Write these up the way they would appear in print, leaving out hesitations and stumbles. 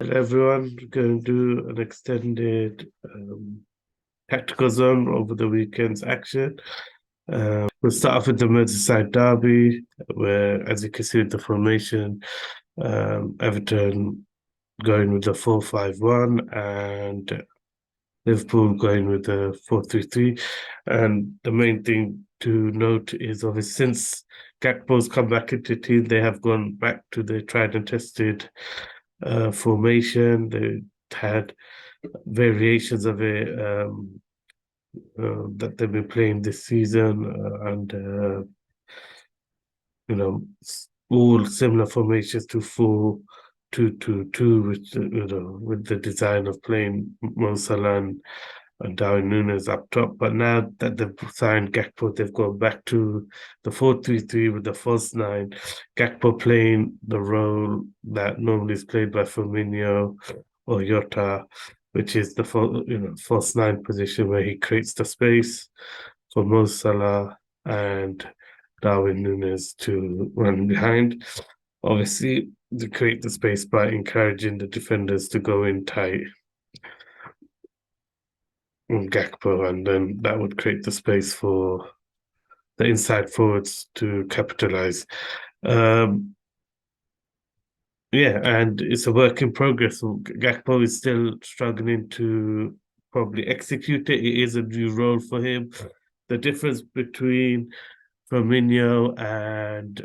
Hello everyone, we're going to do an extended tactical zone over the weekend's action. We'll start off with the Merseyside derby, where, as you can see with the formation, Everton going with the 4-5-1 and Liverpool going with the 4-3-3. And the main thing to note is obviously since Gakpo's come back into the team, they have gone back to the tried and tested formation. They had variations of it that they've been playing this season, and all similar formations to 4-2-2-2, which with the design of playing Mo Salah and Darwin Núñez up top. But now that they've signed Gakpo, they've gone back to the 4-3-3 with the false nine. Gakpo playing the role that normally is played by Firmino or Jota, which is the false nine position where he creates the space for Mo Salah and Darwin Núñez to run behind. Obviously, to create the space by encouraging the defenders to go in tight on Gakpo, and then that would create the space for the inside forwards to capitalize. Yeah, and it's a work in progress. Gakpo is still struggling to probably execute it. It is a new role for him. The difference between Firmino and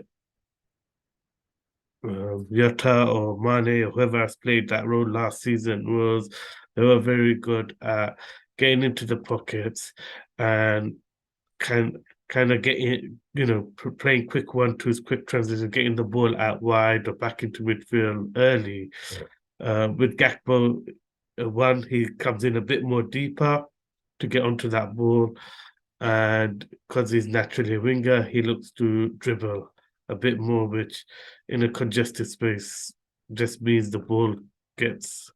Jota or Mane or whoever has played that role last season was they were very good at getting into the pockets and kind of getting, playing quick one-twos, quick transition, getting the ball out wide or back into midfield early. With Gakpo, one, he comes in a bit more deeper to get onto that ball. And because he's naturally a winger, he looks to dribble a bit more, which in a congested space just means the ball gets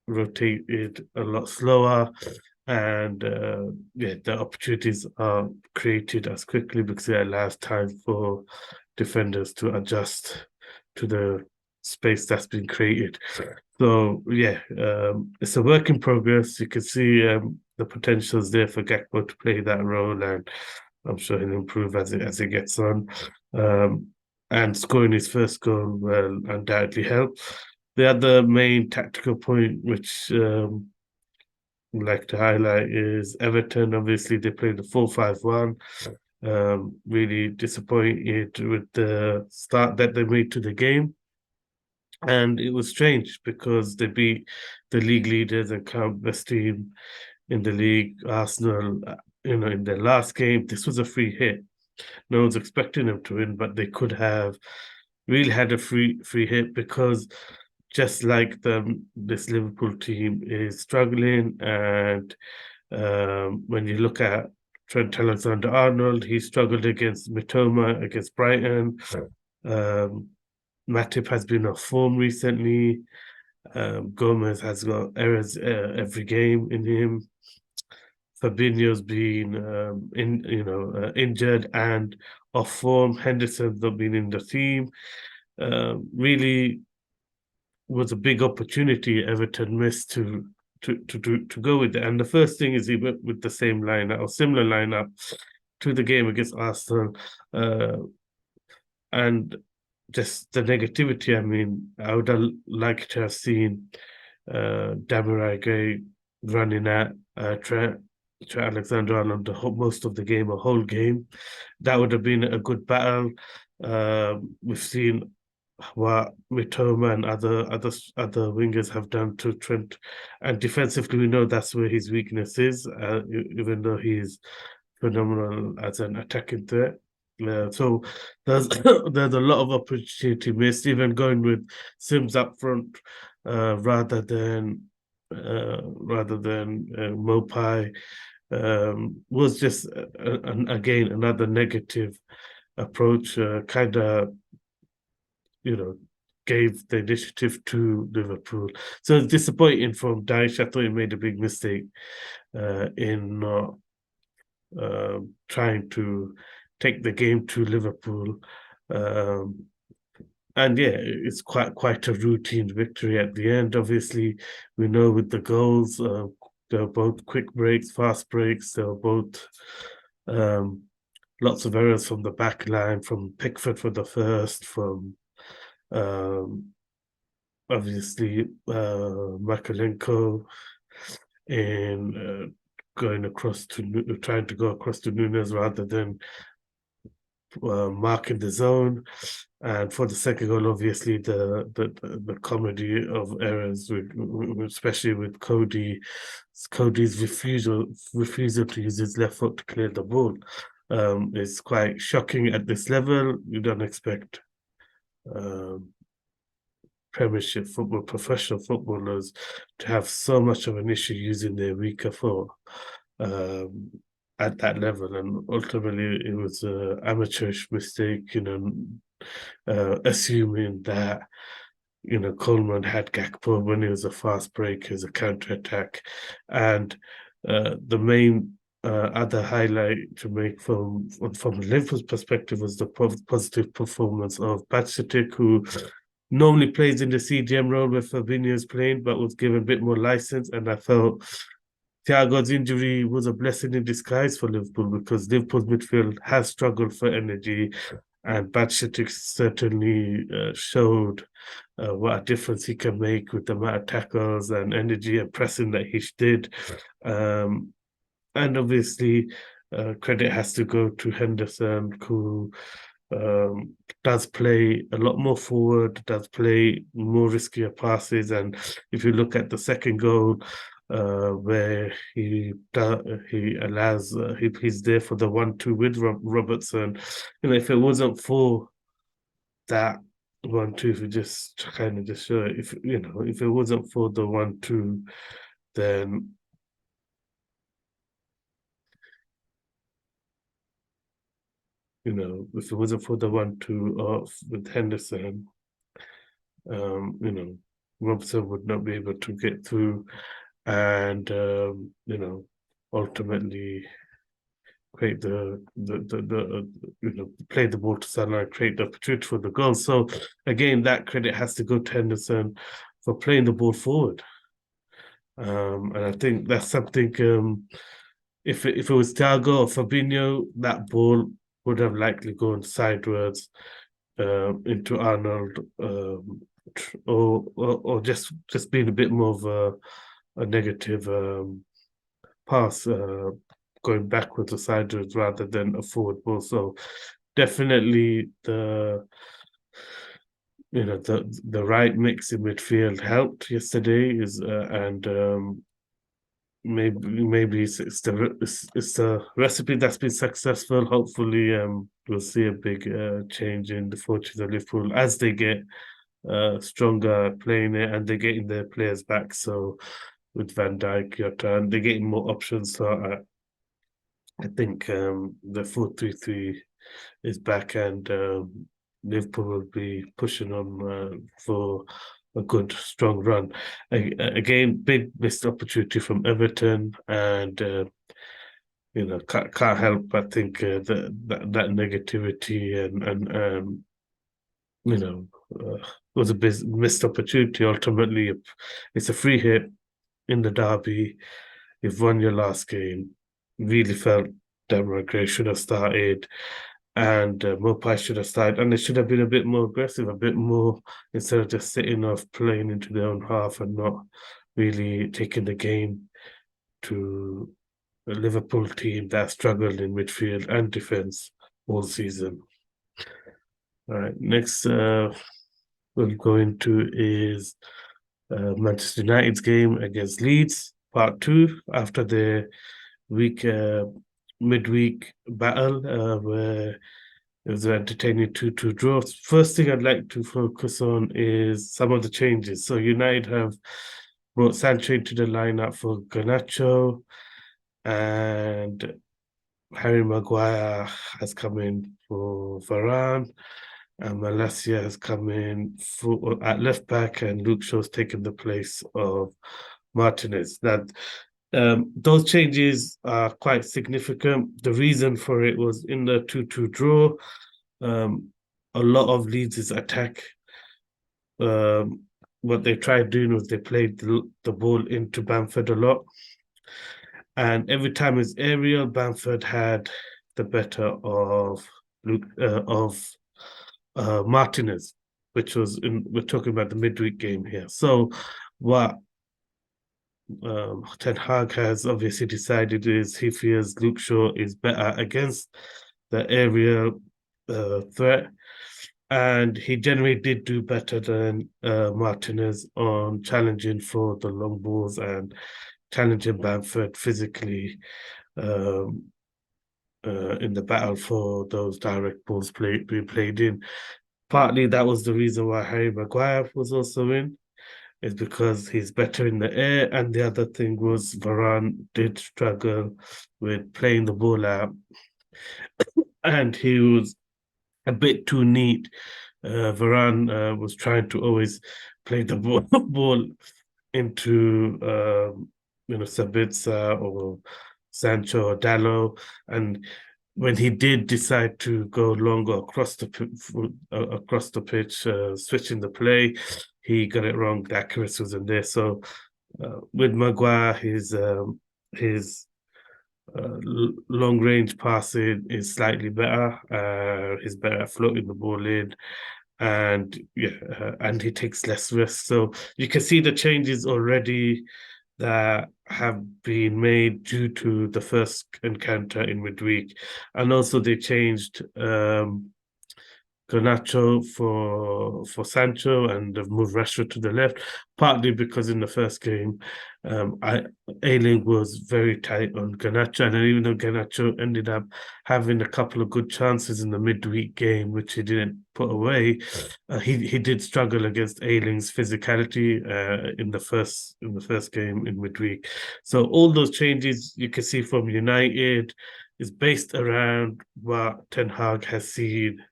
rotated a lot slower, and the opportunities are created as quickly because it allows time for defenders to adjust to the space that's been created. So it's a work in progress. You can see the potential is there for Gakpo to play that role, and I'm sure he'll improve as it gets on. And scoring his first goal will undoubtedly help. The other main tactical point, which I'd like to highlight, is Everton. Obviously, they played the 4-5-1. Really disappointed with the start that they made to the game. And it was strange because they beat the league leaders and current best team in the league, Arsenal, in their last game. This was a free hit. No one's expecting them to win, but they could have really had a free hit because just like this Liverpool team is struggling, and when you look at Trent Alexander-Arnold, he struggled against Mitoma, against Brighton. Matip has been off form recently. Gomez has got errors every game in him. Fabinho's been injured and off form. Henderson's not been in the team. Really was a big opportunity Everton missed to go with it. And the first thing is he went with the same lineup or similar lineup to the game against Aston, and just the negativity. I mean, I would have liked to have seen Demarai Gray running at Trent Alexander-Arnold most of the game, a whole game. That would have been a good battle. We've seen what Mitoma and other wingers have done to Trent, and defensively we know that's where his weakness is. Even though he's phenomenal as an attacking threat. So there's there's a lot of opportunity missed, even going with Sims up front rather than Mopai was just again another negative approach. Kind of gave the initiative to Liverpool. So it's disappointing from Dyche. I thought he made a big mistake in not trying to take the game to Liverpool. and yeah, it's quite a routine victory at the end. Obviously, we know with the goals, they're both quick breaks, fast breaks. They're both um, lots of errors from the back line, from Pickford for the first, from um, obviously Makalenko in going across to trying to go across to Nunes rather than marking the zone. And for the second goal, obviously the comedy of errors, especially with Cody's refusal to use his left foot to clear the ball, is quite shocking at this level. You don't expect um, Premiership football, professional footballers, to have so much of an issue using their weaker foot um, at that level. And ultimately, it was an amateurish mistake, assuming that, Coleman had Gakpo when he was a fast break, as a counter attack. And the main other highlight to make from Liverpool's perspective was the positive performance of Batshuayi, who normally plays in the CDM role where Fabinho is playing, but was given a bit more license. And I felt Thiago's injury was a blessing in disguise for Liverpool, because Liverpool's midfield has struggled for energy, and Batshuayi certainly showed what a difference he can make with the amount of tackles and energy and pressing that he did. Um, and obviously, credit has to go to Henderson, who um, does play a lot more forward, does play more riskier passes. And if you look at the second goal, where he allows he's there for the 1-2 with Robertson. If it wasn't for that 1-2, if we just kind of just show it, if it wasn't for the 1-2, then if it wasn't for the 1-2 off with Henderson, Robertson would not be able to get through, and ultimately create play the ball to Salah and create the opportunity for the goal. So again, that credit has to go to Henderson for playing the ball forward. And I think that's something. If it was Thiago or Fabinho, that ball would have likely gone sideways into Arnold, or just being a bit more of a negative pass, going backwards or sideways rather than a forward ball. So definitely the right mix in midfield helped yesterday, and maybe it's the recipe that's been successful. Hopefully, we'll see a big change in the fortunes of Liverpool as they get stronger playing it, and they're getting their players back. So with Van Dijk, Jota, and they're getting more options. So I think the 4-3-3 is back, and Liverpool will be pushing on for a good, strong run. Again, big missed opportunity from Everton, and can't help but think that negativity and you know was a missed opportunity. Ultimately, it's a free hit in the derby. You've won your last game. Really felt Demarai Gray should have started, and Mopai should have started, and they should have been a bit more aggressive, a bit more, instead of just sitting off playing into their own half and not really taking the game to a Liverpool team that struggled in midfield and defense all season. All right, next we'll go into is Manchester United's game against Leeds, part two, after the midweek battle, where it was an entertaining 2-2 draw. First thing I'd like to focus on is some of the changes. So United have brought Sancho into the lineup for Garnacho, and Harry Maguire has come in for Varane, and Malacia has come in at left back, and Luke Shaw's taken the place of Martinez. That those changes are quite significant. The reason for it was in the 2-2 draw. A lot of Leeds' attack um, what they tried doing was they played the ball into Bamford a lot, and every time it's aerial, Bamford had the better of Martinez, which was we're talking about the midweek game here. So what Ten Hag has obviously decided is he feels Luke Shaw is better against the area threat, and he generally did do better than Martinez on challenging for the long balls and challenging Bamford physically um, in the battle for those direct balls being played in. Partly that was the reason why Harry Maguire was also in, is because he's better in the air. And the other thing was Varane did struggle with playing the ball out, and he was a bit too neat. Varane was trying to always play the ball into Sabitzer or Sancho or Dallo, and when he did decide to go longer across the pitch, switching the play, he got it wrong. The accuracy wasn't there. So with Maguire, his long range passing is slightly better. He's better at floating the ball in, and and he takes less risks. So you can see the changes already that have been made due to the first encounter in midweek, and also they changed Garnacho for Sancho and have moved Rashford to the left, partly because in the first game, Ayling was very tight on Garnacho, and even though Garnacho ended up having a couple of good chances in the midweek game, which he didn't put away, he did struggle against Ayling's physicality in the first game in midweek. So all those changes you can see from United is based around what Ten Hag has seen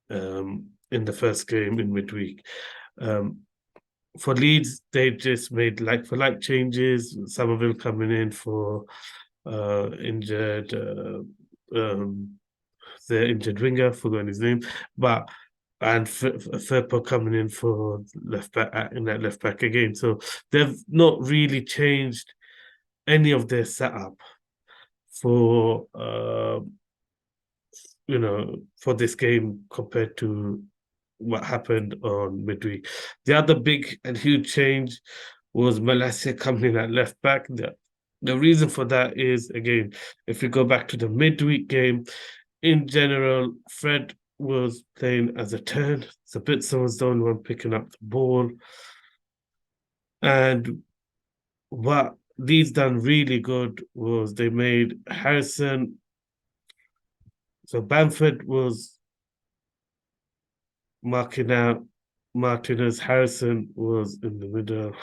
in the first game in midweek. Um, for Leeds, they just made like for like changes. Some of them coming in for injured their injured winger, forgotten his name, but and Firpo coming in for left back in that left back again. So they've not really changed any of their setup for for this game compared to what happened on midweek. The other big and huge change was Malacia coming in at left back. The reason for that is, again, if you go back to the midweek game, in general, Fred was playing as a 10. Sabitzer was the only one picking up the ball. And what these done really good was they made Harrison. So Bamford was marking out Martinez. Harrison was in the middle.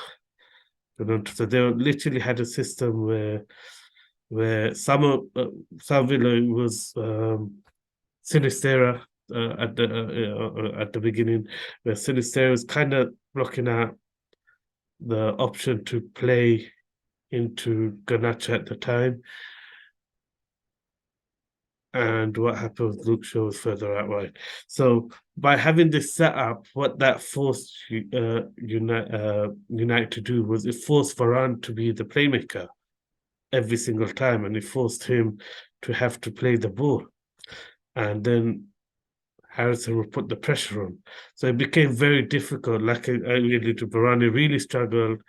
So they literally had a system where some Villa was Sinistera at the beginning, where Sinistera was kind of blocking out the option to play into Garnacho at the time. And what happened with Luke Shaw was further out wide. So by having this setup, what that forced United to do was it forced Varane to be the playmaker every single time, and it forced him to have to play the ball. And then Harrison would put the pressure on. So it became very difficult. Like I really to Varane really struggled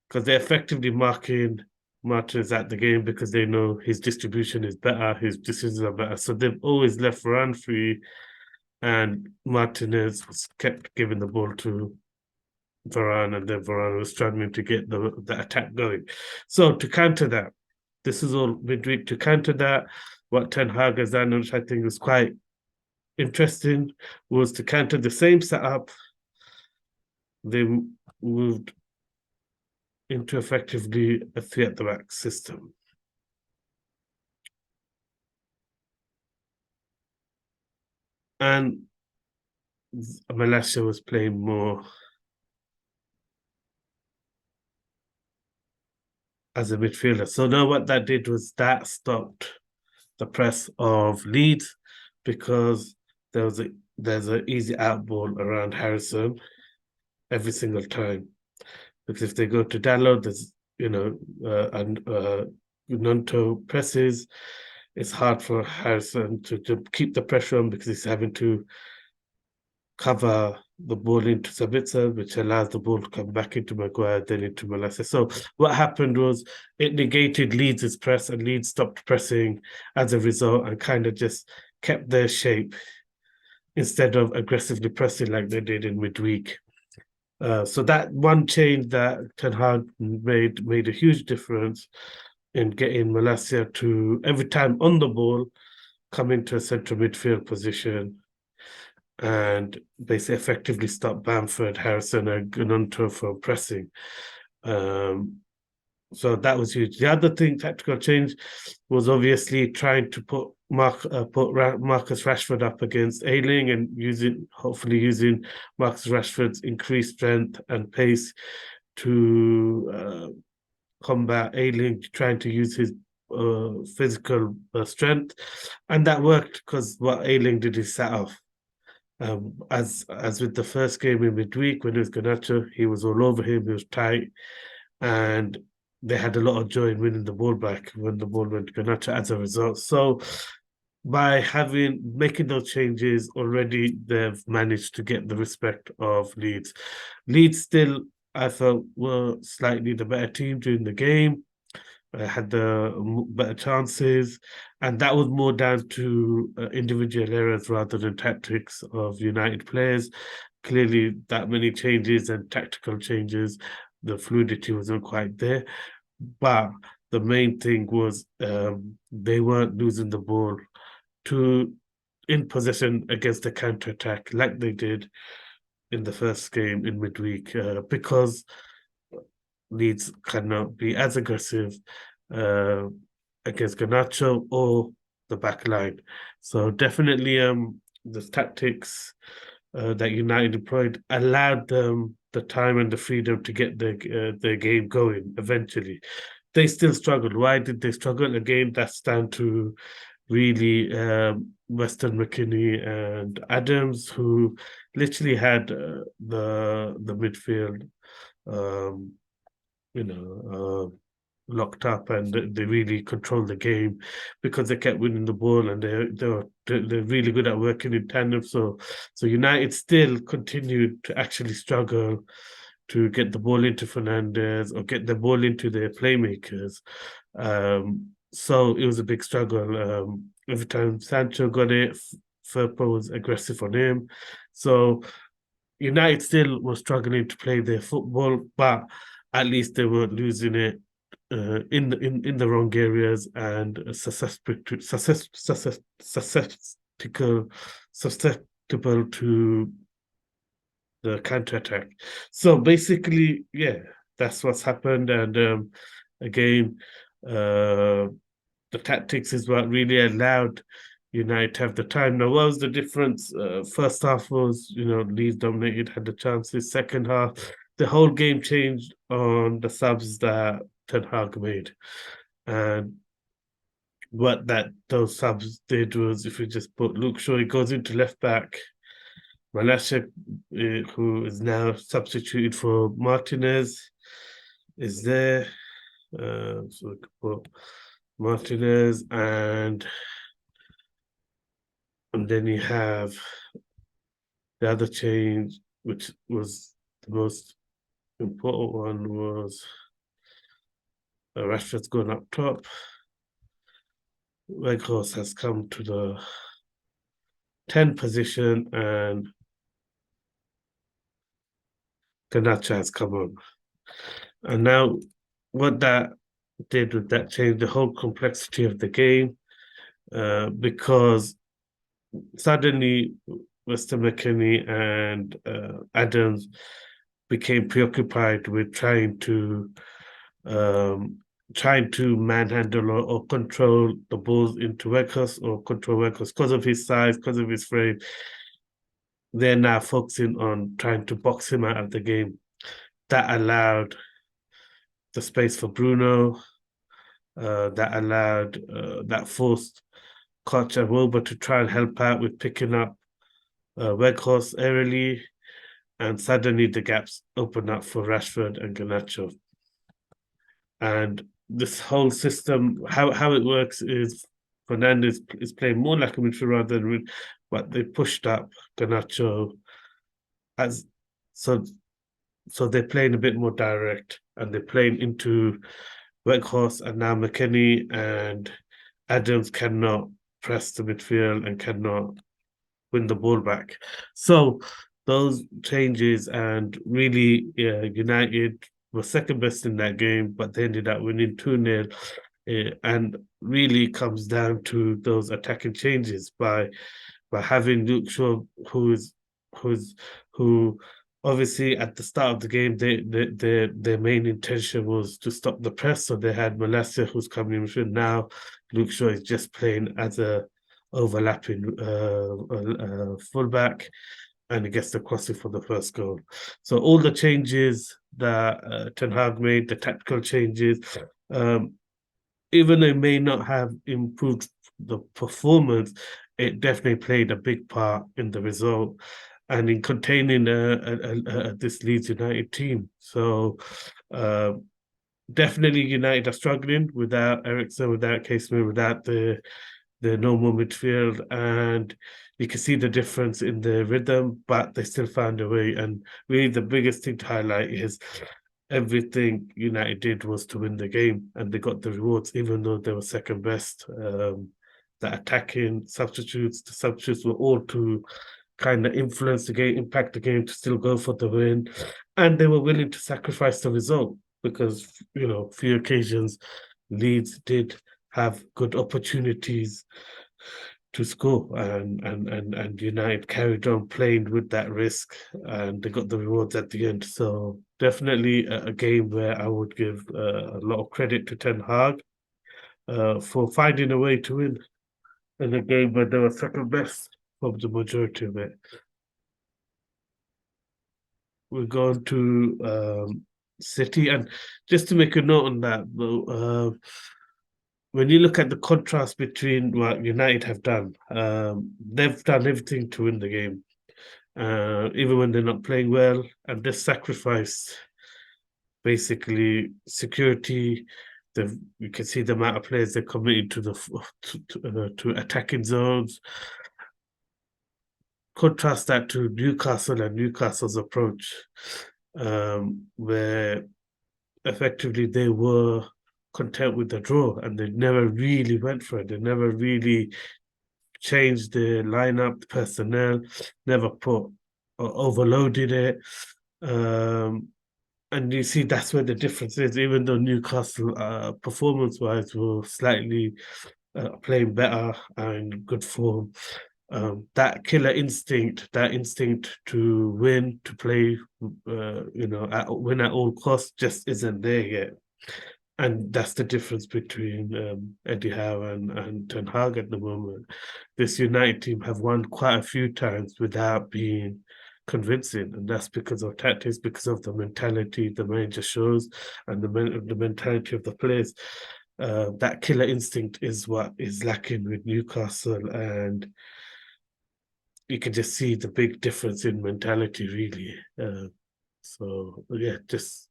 because they're effectively marking Martinez at the game because they know his distribution is better, his decisions are better. So they've always left Varane free, and Martinez was kept giving the ball to Varane, and then Varane was struggling to get the attack going. So to counter that, this is all midweek. To counter that, what Ten Hag has done, which I think is quite interesting, was to counter the same setup. They moved into effectively a three at the back system. And Malacia was playing more as a midfielder. So now what that did was that stopped the press of Leeds because there's an easy out ball around Harrison. every single time. Because if they go to Dalot, there's and Nunto presses. It's hard for Harrison to keep the pressure on because he's having to cover the ball into Sabitzer, which allows the ball to come back into Maguire, then into Malacia. So what happened was it negated Leeds' press, and Leeds stopped pressing as a result and kind of just kept their shape instead of aggressively pressing like they did in midweek. So that one change that Ten Hag made a huge difference in getting Malacia to every time on the ball come into a central midfield position and basically effectively stop Bamford, Harrison, and Gununto from pressing. So that was huge. The other thing, tactical change, was obviously trying to put Marcus Rashford up against Ayling and hopefully using Marcus Rashford's increased strength and pace to combat Ayling, trying to use his physical strength, and that worked because what Ayling did is set off. As with the first game in midweek when it was Garnacho, he was all over him, he was tight, and they had a lot of joy in winning the ball back when the ball went to Garnacho as a result. So by making those changes already, they've managed to get the respect of Leeds. Leeds still, I felt, were slightly the better team during the game. Had the better chances, and that was more down to individual errors rather than tactics of United players. Clearly, that many changes and tactical changes, the fluidity wasn't quite there. But the main thing was they weren't losing the ball to in possession against the counter attack like they did in the first game in midweek because Leeds cannot be as aggressive uh, against Garnacho or the back line. So definitely the tactics that United employed allowed them the time and the freedom to get their game going eventually. They still struggled. Why did they struggle? Again, that's down to really Weston McKennie and Adams, who literally had the midfield um, locked up, and they really controlled the game because they kept winning the ball, and they're really good at working in tandem. So United still continued to actually struggle to get the ball into Fernandez or get the ball into their playmakers. So it was a big struggle. Every time Sancho got it, Firpo was aggressive on him. So United still were struggling to play their football, but at least they weren't losing it in the wrong areas and susceptible to the counter attack. So basically, yeah, that's what's happened. And again, the tactics is what really allowed United to have the time. Now, what was the difference? First half was, Leeds dominated, had the chances. Second half, the whole game changed on the subs that Ten Hag made. And what those subs did was, if you just put Luke Shaw, he goes into left back. Malacia, who is now substituted for Martinez, is there. So we could put Martinez, and then you have the other change, which was the most important one, was Rashford's going up top. Weghorst has come to the 10 position, and Garnacho has come on. And now what that did with that change the whole complexity of the game, because suddenly Weston McKennie and Adams became preoccupied with trying to manhandle or control the balls into Weghorst or control Weghorst because of his size, because of his frame. They're now focusing on trying to box him out of the game. That allowed the space for Bruno. That forced Koch and Wilbur to try and help out with picking up Weghorst early. and suddenly the gaps open up for Rashford and Garnacho. And this whole system, how it works is Fernandez is playing more like a midfielder rather than, but they pushed up Garnacho as so so they're playing a bit more direct and they're playing into Weghorst and now McKennie and Adams cannot press the midfield and cannot win the ball back. So those changes and really, United were second best in that game, but they ended up winning 2-0. And really comes down to those attacking changes by having Luke Shaw, who's who obviously at the start of the game their main intention was to stop the press. So they had Malacia who's coming in midfield. Now Luke Shaw is just playing as a overlapping fullback and he gets the crossing for the first goal. So all the changes that Ten Hag made, the tactical changes, um, even though it may not have improved the performance, it definitely played a big part in the result and in containing this Leeds United team. So uh, definitely United are struggling without Eriksen, without Caseman, without the normal midfield, and you can see the difference in the rhythm, but they still found a way. And really, the biggest thing to highlight is everything United did was to win the game, and they got the rewards, even though they were second best. The attacking substitutes, the substitutes were all to kind of influence the game, impact the game to still go for the win, and they were willing to sacrifice the result because few occasions Leeds did have good opportunities to score, and United carried on playing with that risk, and they got the rewards at the end. So definitely a game where I would give a lot of credit to Ten Hag for finding a way to win in a game where they were second best for the majority of it. We're going to City, and just to make a note on that, when you look at the contrast between what United have done, they've done everything to win the game, even when they're not playing well, and they sacrifice basically security. You can see the amount of players they're committed to to attacking zones. Contrast that to Newcastle and Newcastle's approach, where effectively they were content with the draw and they never really went for it. They never really changed the lineup, the personnel, never put or overloaded it. And you see that's where the difference is, even though Newcastle performance-wise were slightly playing better and good form. That killer instinct, that instinct to win, to play, win at all costs, just isn't there yet. And that's the difference between Eddie Howe and Ten Hag at the moment. This United team have won quite a few times without being convincing, and that's because of tactics, because of the mentality the manager shows, and the mentality of the players. That killer instinct is what is lacking with Newcastle, and you can just see the big difference in mentality, really. So yeah, just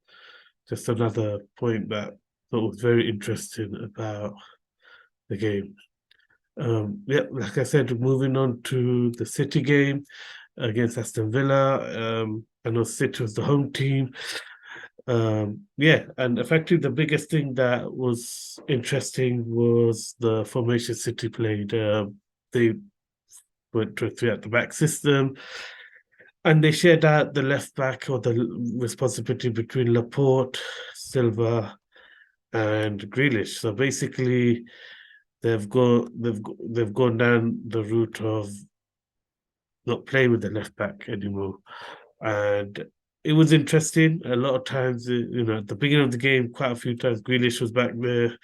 another point that I thought was very interesting about the game. Yeah, like I said, moving on to the City game against Aston Villa. I know City was the home team. Yeah, and effectively the biggest thing that was interesting was the formation City played. They went to a three at the back system, and they shared out the left back or the responsibility between Laporte, Silva, and Grealish. So basically, they've gone down the route of not playing with the left back anymore, and it was interesting. A lot of times, at the beginning of the game, quite a few times, Grealish was back there.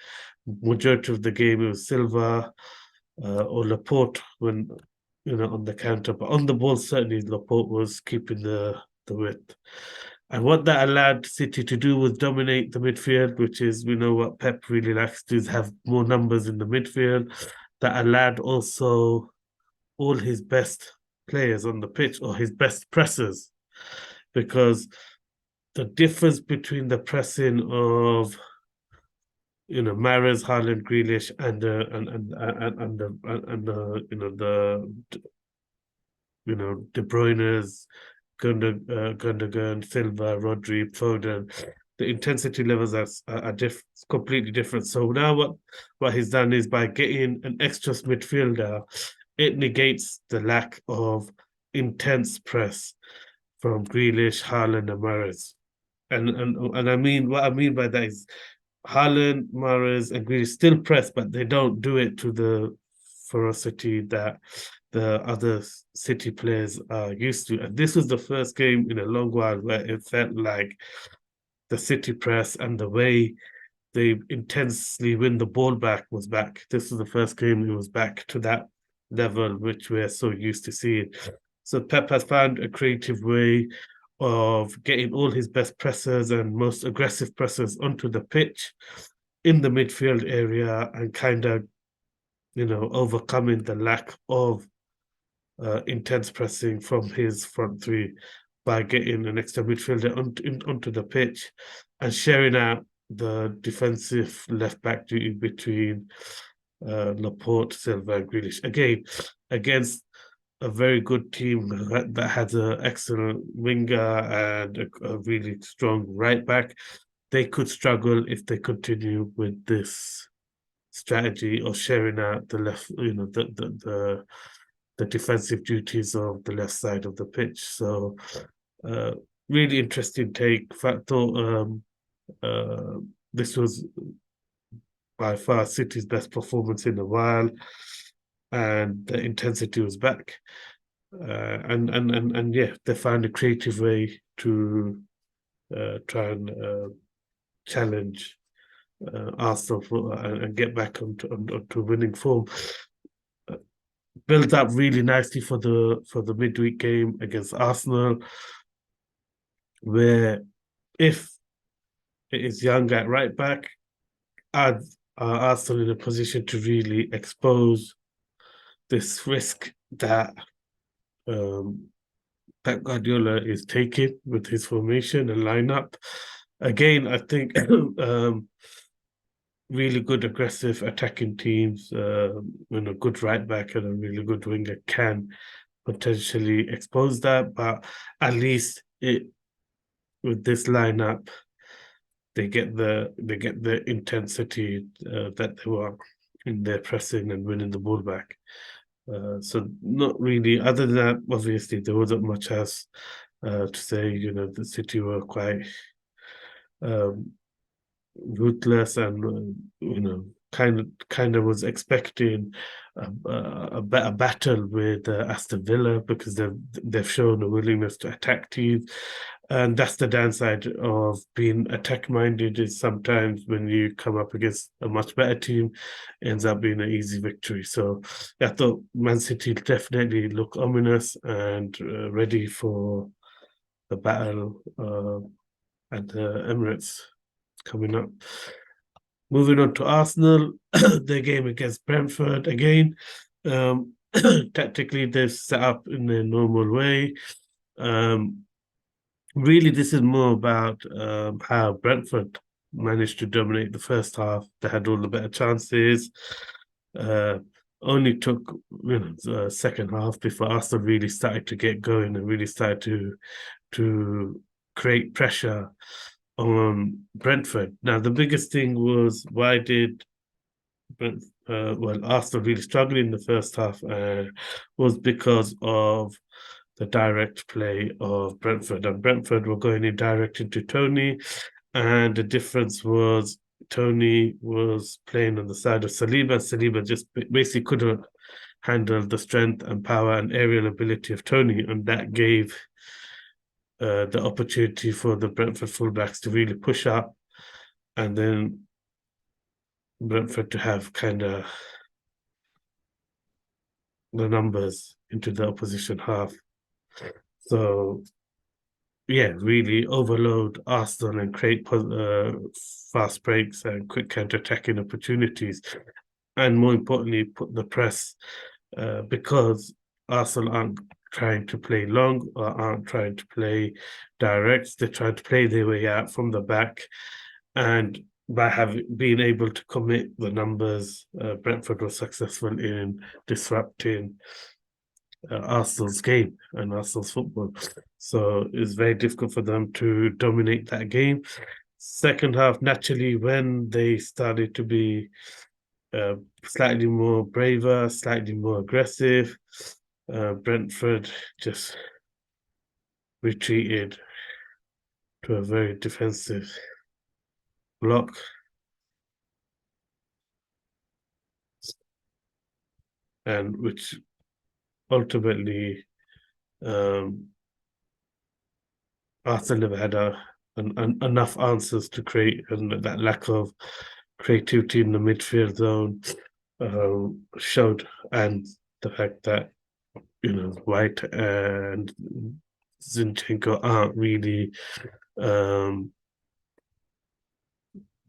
Majority of the game, it was Silva or Laporte when on the counter, but on the ball, certainly Laporte was keeping the width. And what that allowed City to do was dominate the midfield, which is we know what Pep really likes to do is have more numbers in the midfield. That allowed also all his best players on the pitch or his best pressers because the difference between the pressing of Mahrez, Haaland, Grealish, and the De Bruyne's, Gundogan, Silva, Rodri, Foden. The intensity levels are completely different. So now what he's done is by getting an extra midfielder, it negates the lack of intense press from Grealish, Haaland, and Mahrez. And I mean what I mean by that is Haaland, Mahrez, and Grealish still press, but they don't do it to the ferocity that the other City players are used to. And this was the first game in a long while where it felt like the City press and the way they intensely win the ball back was back. This was the first game it was back to that level, which we're so used to seeing. So Pep has found a creative way of getting all his best pressers and most aggressive pressers onto the pitch in the midfield area and kind of, overcoming the lack of intense pressing from his front three by getting an extra midfielder onto the pitch and sharing out the defensive left back duty between Laporte, Silva, and Grealish. Again, against a very good team that has an excellent winger and a really strong right back, they could struggle if they continue with this strategy of sharing out the left, the defensive duties of the left side of the pitch. So, uh, really interesting take. I thought this was by far City's best performance in a while, and the intensity was back. And yeah, they found a creative way to try and challenge Arsenal and get back onto winning form. Built up really nicely for the midweek game against Arsenal, where if it is Young at right back, are Arsenal in a position to really expose this risk that Pep Guardiola is taking with his formation and lineup. Again, I think really good aggressive attacking teams, when a good right back and a really good winger can potentially expose that. But at least with this lineup, they get the intensity that they want in their pressing and winning the ball back. So not really. Other than that, obviously there wasn't much else to say. The City were quite um, ruthless, and kind of was expecting a better battle with Aston Villa because they've shown a willingness to attack teams. And that's the downside of being attack minded, is sometimes when you come up against a much better team, it ends up being an easy victory. So I thought Man City definitely look ominous and ready for the battle at the Emirates coming up. Moving on to Arsenal, their game against Brentford again. Tactically, they've set up in their normal way. Really, this is more about how Brentford managed to dominate the first half. They had all the better chances. Only took the second half before Arsenal really started to get going and really started to create pressure on Brentford. Now, the biggest thing was, why did Arsenal really struggle in the first half was because of the direct play of Brentford. And Brentford were going in direct into Tony, and the difference was Tony was playing on the side of Saliba. Saliba just basically couldn't handle the strength and power and aerial ability of Tony, and that gave the opportunity for the Brentford fullbacks to really push up, and then Brentford to have kind of the numbers into the opposition half. So yeah, really overload Arsenal and create fast breaks and quick counter-attacking opportunities, and more importantly, put the press because Arsenal aren't trying to play long or aren't trying to play direct. They're trying to play their way out from the back. And by having being able to commit the numbers, Brentford was successful in disrupting Arsenal's game and Arsenal's football. So it's very difficult for them to dominate that game. Second half, naturally, when they started to be slightly more braver, slightly more aggressive, Brentford just retreated to a very defensive block, and which ultimately um, Arsenal never had enough answers to create, and that lack of creativity in the midfield zone showed, and the fact that White and Zinchenko aren't really um,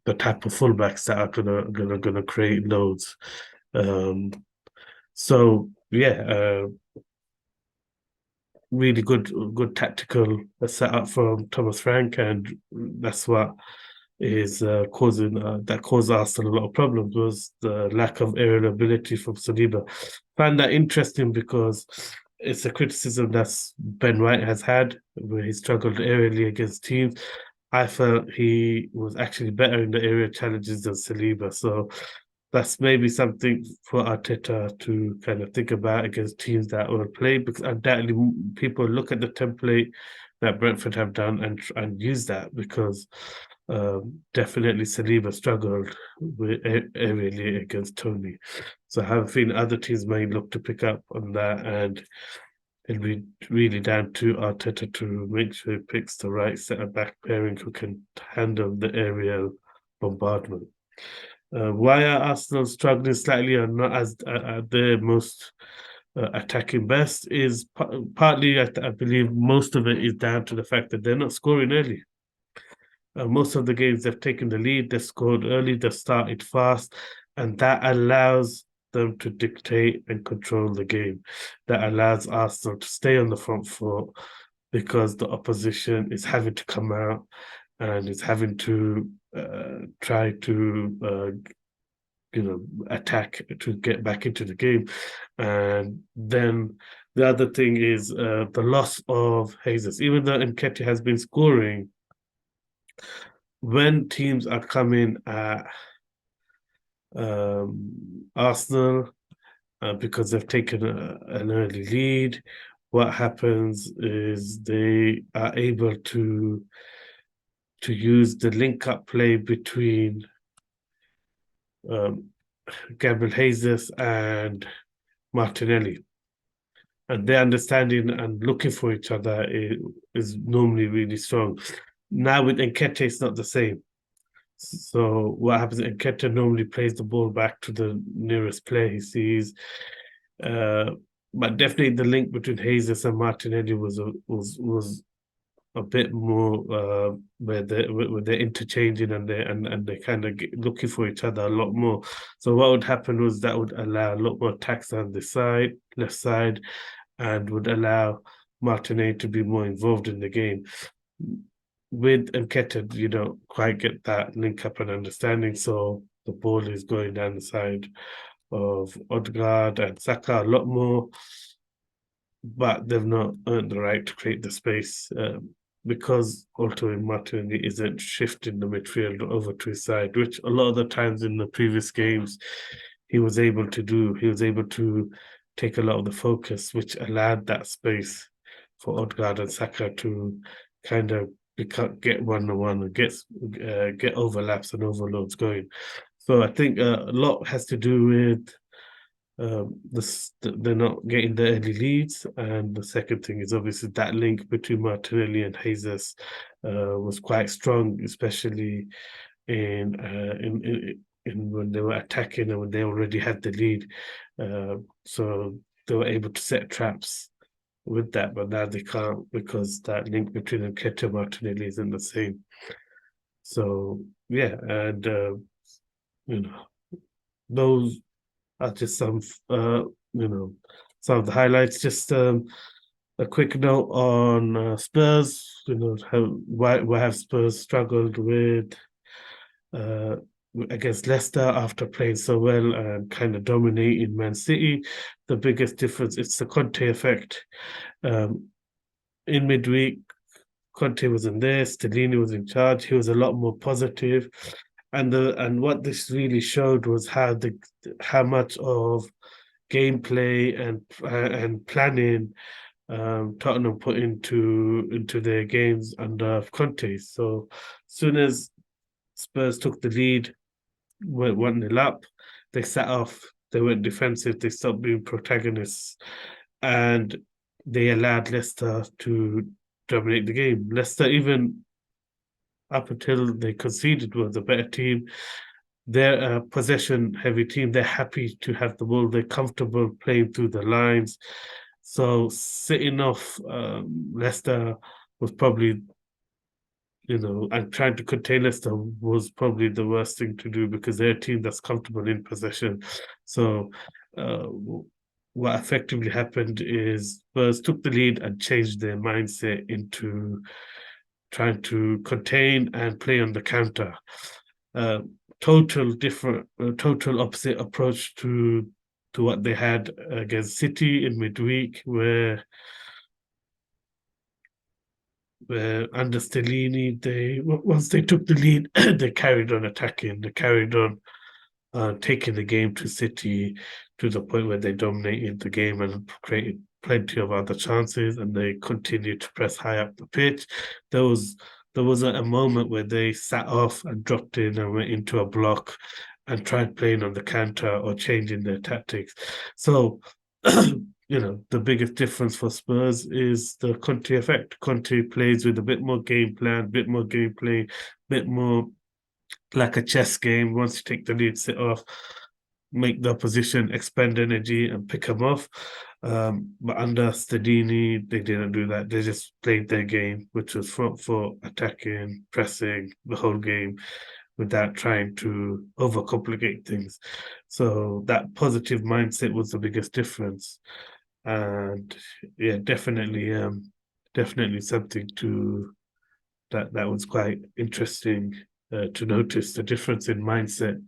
the type of fullbacks that are gonna create loads. Um, so yeah, really good tactical setup from Thomas Frank, and that's what is causing that caused Arsenal a lot of problems, was the lack of aerial ability from Saliba. Find that interesting because it's a criticism that Ben White has had, where he struggled aerially against teams. I felt he was actually better in the area challenges than Saliba, so that's maybe something for Arteta to kind of think about against teams that will play, because undoubtedly people look at the template that Brentford have done and use that, because definitely Saliba struggled with really against Tony. So I have a feeling other teams may look to pick up on that, and it'll be really down to Arteta to make sure he picks the right centre back pairing who can handle the aerial bombardment. Why are Arsenal struggling slightly and not as at their most attacking best is partly, I believe, most of it is down to the fact that they're not scoring early. Most of the games they've taken the lead, they've scored early, they've started fast, and that allows them to dictate and control the game. That allows Arsenal to stay on the front foot because the opposition is having to come out and is having to try to attack to get back into the game. And then the other thing is the loss of Jesus. Even though Nketiah has been scoring, when teams are coming at Arsenal because they've taken an early lead, what happens is they are able to use the link-up play between Gabriel Jesus and Martinelli. And their understanding and looking for each other is normally really strong. Now with Nketiah, it's not the same. So what happens? Nketiah normally plays the ball back to the nearest player he sees. But definitely the link between Jesus and Martinelli was a bit more where they're interchanging and they kind of looking for each other a lot more. So what would happen was that would allow a lot more attacks on the side, left side, and would allow Martinelli to be more involved in the game. With Nketiah, you don't quite get that link up and understanding, so the ball is going down the side of Odegaard and Saka a lot more, but they've not earned the right to create the space because ultimately Martinelli isn't shifting the midfield over to his side, which a lot of the times in the previous games he was able to do. He was able to take a lot of the focus, which allowed that space for Odegaard and Saka to kind of get one-on-one and get overlaps and overloads going. So I think a lot has to do with they're not getting the early leads, and the second thing is obviously that link between Martinelli and Jesus was quite strong, especially in when they were attacking and when they already had the lead. So they were able to set traps with that, but now they can't because that link between Nketiah and Martinelli isn't the same. So yeah, and you know those are just some some of the highlights. Just a quick note on Spurs. You know, why have Spurs struggled with uh, against Leicester after playing so well and kind of dominating Man City? The biggest difference, it's the Conte effect. Um, in midweek, Conte wasn't there, Stellini was in charge. He was a lot more positive, and what this really showed was how much of gameplay and planning Tottenham put into their games under Conte. So soon as Spurs took the lead, went 1-0 up, they sat off. They went defensive. They stopped being protagonists, and they allowed Leicester to dominate the game. Leicester, even up until they conceded, was a better team. They're a possession-heavy team. They're happy to have the ball. They're comfortable playing through the lines. So sitting off Leicester was probably, and trying to contain Leicester was probably the worst thing to do because they're a team that's comfortable in possession. So uh, what effectively happened is Spurs took the lead and changed their mindset into trying to contain and play on the counter. Uh, total opposite approach to what they had against City in midweek, where under Stellini, they once they took the lead, they carried on attacking. They carried on taking the game to City to the point where they dominated the game and created plenty of other chances, and they continued to press high up the pitch. There was there was a moment where they sat off and dropped in and went into a block and tried playing on the counter or changing their tactics. So, the biggest difference for Spurs is the Conte effect. Conte plays with a bit more game plan, bit more gameplay, bit more like a chess game. Once you take the lead, sit off, make the opposition expend energy and pick them off. But under Stadini, they didn't do that. They just played their game, which was front foot, attacking, pressing the whole game without trying to overcomplicate things. So that positive mindset was the biggest difference. And yeah, definitely something to that was quite interesting to notice the difference in mindset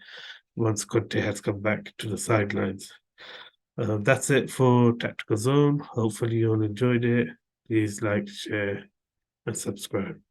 once Conte has come back to the sidelines. That's it for Tactical Zone. Hopefully, you all enjoyed it. Please like, share, and subscribe.